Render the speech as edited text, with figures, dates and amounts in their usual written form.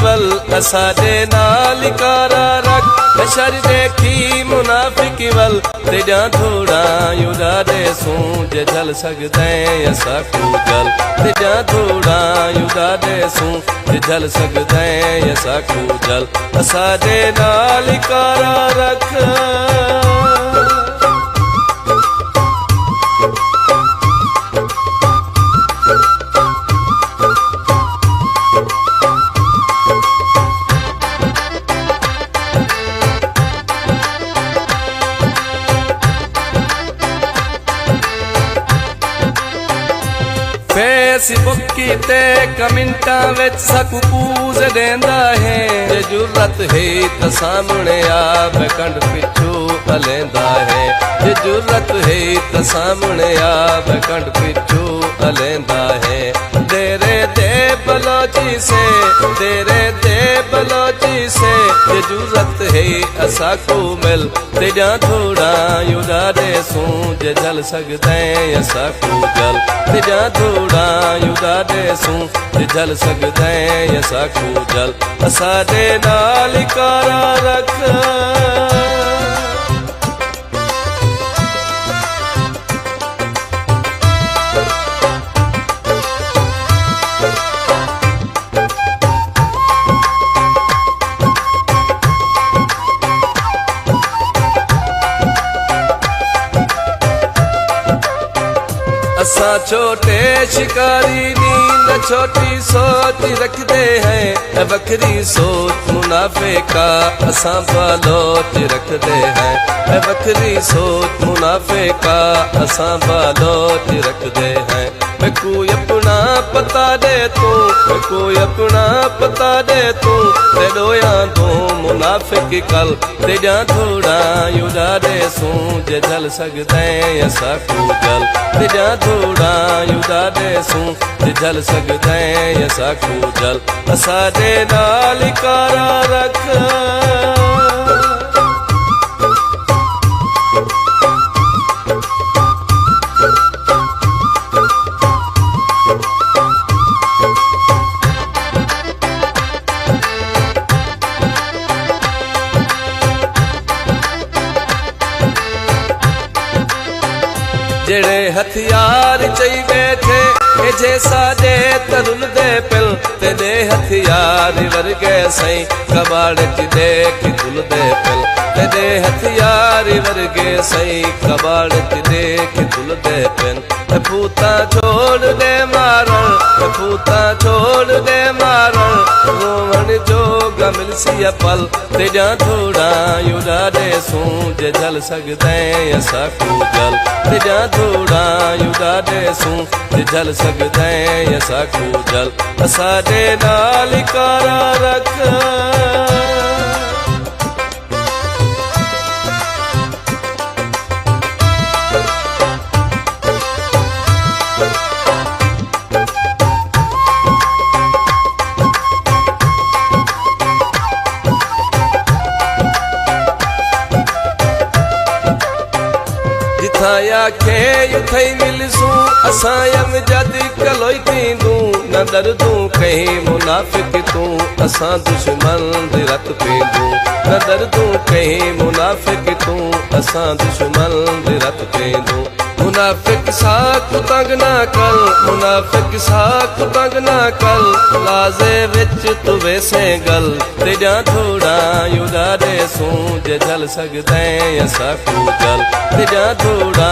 वल असादे नाल कारा रख शर देखी मुनाफिक वल तेजा थोड़ा युदा दे सूं जे जल सकदे असा को जल तेजा थोड़ा युदा दे सूं जे जल सकदे असा को जल असादे नाल कारा रख फेसबुक की ते कमेंटा विच सकू पूज देंदा है जे जुर्रत है त सामने आप कंड पिछू अलेंदा है जे जुर्रत है त सामने आप कंड पिछू अलेंदा है तेरे दे बलोची से तेरे दे बलोची से जे जुर्रत है असा को मिल तेजा थोड़ा युदा दे सूं जे जल सकदे असा को जल तेजा थोड़ा युदा दे सूं जे जल सकदे असा को जल असादे नाल कारा रख असा छोटे शिकारी नींद छोटी सोच रखते हैं बकरी सोच मुनाफे का असा बालोच रखते हैं बकरी सोच मुनाफे का असा बालोच रखते हैं मैं कोई अपना पता दे तू मैं कोई अपना पता दे तू तेरोया दो मुनाफिक कल तेजा थोड़ा युदा दे सूं जे जल सकदे असा को जल तेजा थोड़ा युदा दे सूं जे जल सकदे असा को जल असादे नाल कारा रख जेड़े हथियार चई बैठे जे साडे तरुल दे पिल तेरे हथियार वर्गे सई कबाड़ च देख तुल दे पिल तेरे हथियार वर्गे सई कबाड़ च देख तुल दे पिल फूता छोड़ दे मारण फूता छोड़ दे मारण रोवण जो गमिल सी पल तेजा थोड़ा युदा दे सूं जे जल सकदे असा को जल तेजा थोड़ा युदा दे सूं जे जल सकदे असा को जल असादे नाल कारा रख जिथाया खे युथई मिलसूं असा यम जद कलोई थींदूं न दर्दूं कहीं मुनाफिक तू असा दुश्मन दी रत पेंदूं न दर्दूं कहीं मुनाफिक तू असा दुश्मन दी रत पेंदूं मुनाफिक साख तंग ना कर मुनाफिक साख तंग ना कर लाजे विच तू वैसे गल तेजा थोड़ा युदा दे सूं जे जल सकदे असा को जल तेजा थोड़ा